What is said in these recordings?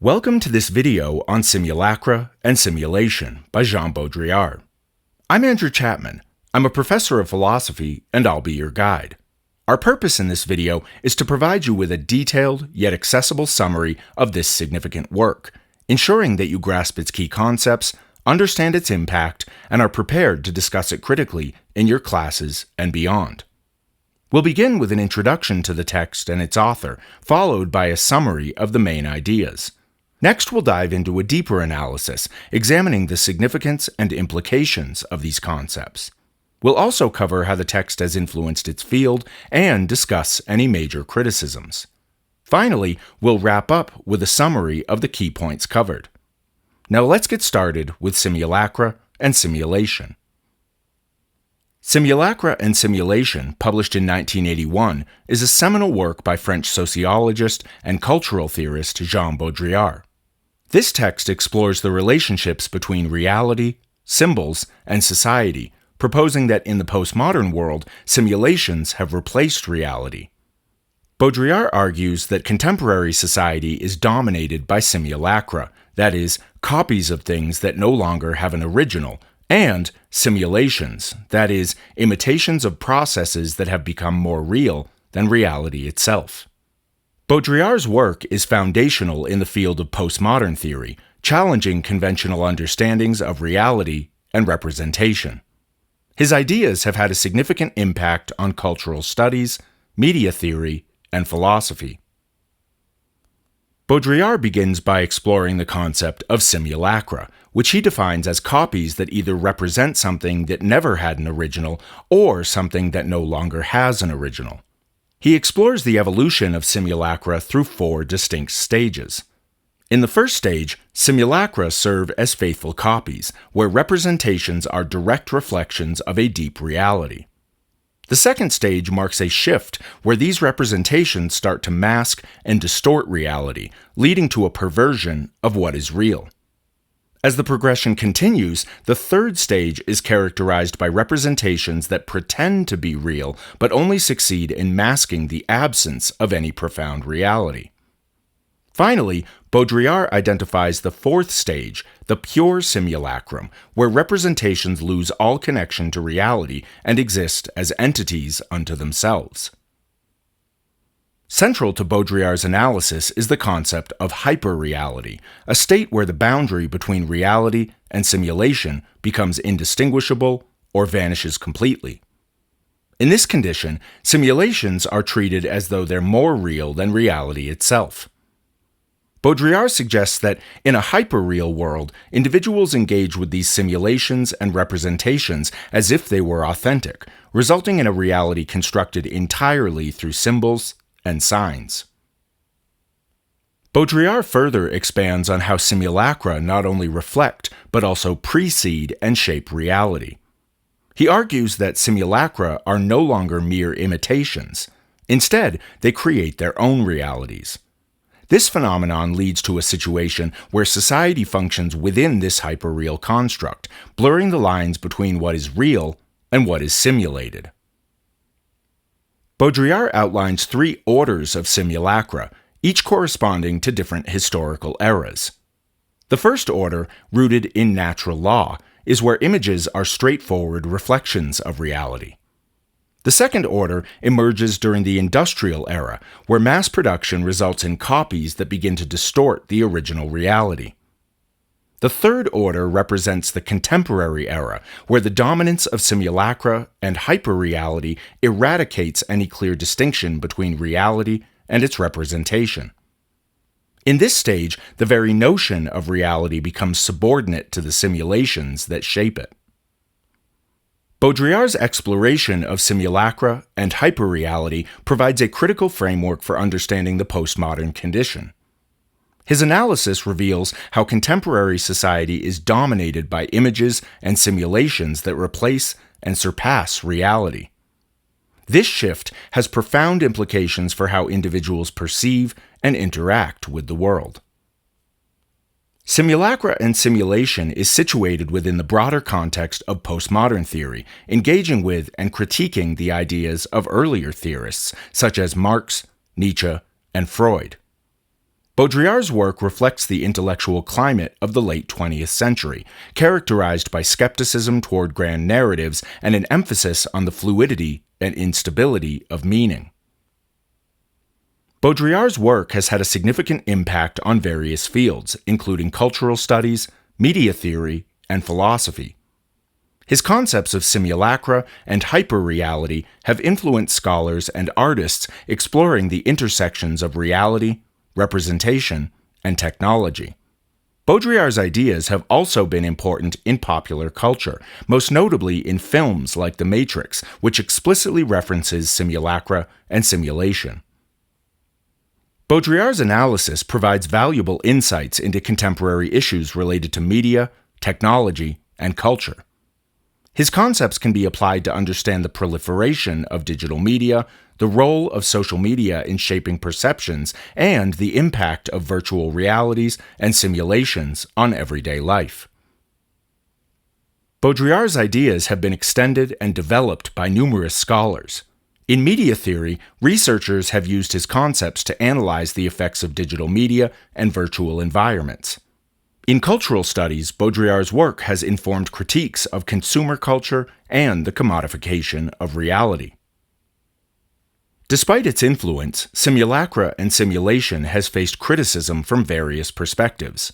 Welcome to this video on Simulacra and Simulation by Jean Baudrillard. I'm Andrew Chapman. I'm a professor of philosophy, and I'll be your guide. Our purpose in this video is to provide you with a detailed yet accessible summary of this significant work, ensuring that you grasp its key concepts, understand its impact, and are prepared to discuss it critically in your classes and beyond. We'll begin with an introduction to the text and its author, followed by a summary of the main ideas. Next, we'll dive into a deeper analysis, examining the significance and implications of these concepts. We'll also cover how the text has influenced its field and discuss any major criticisms. Finally, we'll wrap up with a summary of the key points covered. Now let's get started with Simulacra and Simulation. Simulacra and Simulation, published in 1981, is a seminal work by French sociologist and cultural theorist Jean Baudrillard. This text explores the relationships between reality, symbols, and society, proposing that in the postmodern world, simulations have replaced reality. Baudrillard argues that contemporary society is dominated by simulacra, that is, copies of things that no longer have an original, and simulations, that is, imitations of processes that have become more real than reality itself. Baudrillard's work is foundational in the field of postmodern theory, challenging conventional understandings of reality and representation. His ideas have had a significant impact on cultural studies, media theory, and philosophy. Baudrillard begins by exploring the concept of simulacra, which he defines as copies that either represent something that never had an original or something that no longer has an original. He explores the evolution of simulacra through 4 distinct stages. In the first stage, simulacra serve as faithful copies, where representations are direct reflections of a deep reality. The second stage marks a shift where these representations start to mask and distort reality, leading to a perversion of what is real. As the progression continues, the third stage is characterized by representations that pretend to be real, but only succeed in masking the absence of any profound reality. Finally, Baudrillard identifies the fourth stage, the pure simulacrum, where representations lose all connection to reality and exist as entities unto themselves. Central to Baudrillard's analysis is the concept of hyperreality, a state where the boundary between reality and simulation becomes indistinguishable or vanishes completely. In this condition, simulations are treated as though they're more real than reality itself. Baudrillard suggests that in a hyperreal world, individuals engage with these simulations and representations as if they were authentic, resulting in a reality constructed entirely through symbols and signs. Baudrillard further expands on how simulacra not only reflect, but also precede and shape reality. He argues that simulacra are no longer mere imitations. Instead, they create their own realities. This phenomenon leads to a situation where society functions within this hyperreal construct, blurring the lines between what is real and what is simulated. Baudrillard outlines 3 orders of simulacra, each corresponding to different historical eras. The first order, rooted in natural law, is where images are straightforward reflections of reality. The second order emerges during the industrial era, where mass production results in copies that begin to distort the original reality. The third order represents the contemporary era, where the dominance of simulacra and hyperreality eradicates any clear distinction between reality and its representation. In this stage, the very notion of reality becomes subordinate to the simulations that shape it. Baudrillard's exploration of simulacra and hyperreality provides a critical framework for understanding the postmodern condition. His analysis reveals how contemporary society is dominated by images and simulations that replace and surpass reality. This shift has profound implications for how individuals perceive and interact with the world. Simulacra and Simulation is situated within the broader context of postmodern theory, engaging with and critiquing the ideas of earlier theorists such as Marx, Nietzsche, and Freud. Baudrillard's work reflects the intellectual climate of the late 20th century, characterized by skepticism toward grand narratives and an emphasis on the fluidity and instability of meaning. Baudrillard's work has had a significant impact on various fields, including cultural studies, media theory, and philosophy. His concepts of simulacra and hyperreality have influenced scholars and artists exploring the intersections of reality, representation, and technology. Baudrillard's ideas have also been important in popular culture, most notably in films like The Matrix, which explicitly references simulacra and simulation. Baudrillard's analysis provides valuable insights into contemporary issues related to media, technology, and culture. His concepts can be applied to understand the proliferation of digital media, the role of social media in shaping perceptions, and the impact of virtual realities and simulations on everyday life. Baudrillard's ideas have been extended and developed by numerous scholars. In media theory, researchers have used his concepts to analyze the effects of digital media and virtual environments. In cultural studies, Baudrillard's work has informed critiques of consumer culture and the commodification of reality. Despite its influence, Simulacra and Simulation has faced criticism from various perspectives.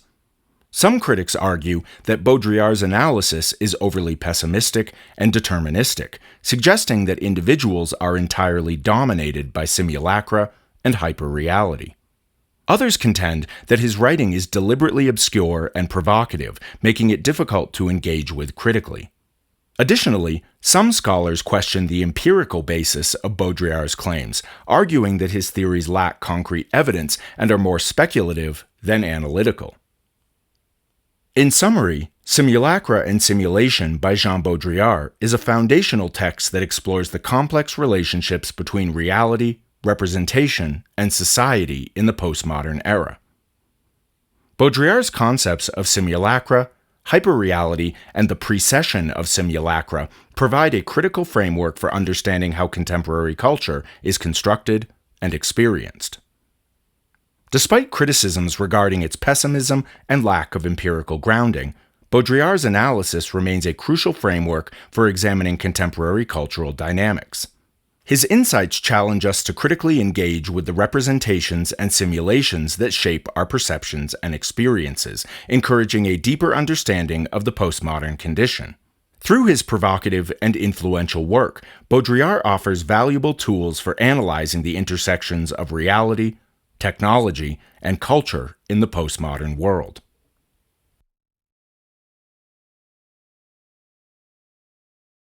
Some critics argue that Baudrillard's analysis is overly pessimistic and deterministic, suggesting that individuals are entirely dominated by simulacra and hyperreality. Others contend that his writing is deliberately obscure and provocative, making it difficult to engage with critically. Additionally, some scholars question the empirical basis of Baudrillard's claims, arguing that his theories lack concrete evidence and are more speculative than analytical. In summary, Simulacra and Simulation by Jean Baudrillard is a foundational text that explores the complex relationships between reality, representation, and society in the postmodern era. Baudrillard's concepts of simulacra, hyperreality, and the precession of simulacra provide a critical framework for understanding how contemporary culture is constructed and experienced. Despite criticisms regarding its pessimism and lack of empirical grounding, Baudrillard's analysis remains a crucial framework for examining contemporary cultural dynamics. His insights challenge us to critically engage with the representations and simulations that shape our perceptions and experiences, encouraging a deeper understanding of the postmodern condition. Through his provocative and influential work, Baudrillard offers valuable tools for analyzing the intersections of reality, technology, and culture in the postmodern world.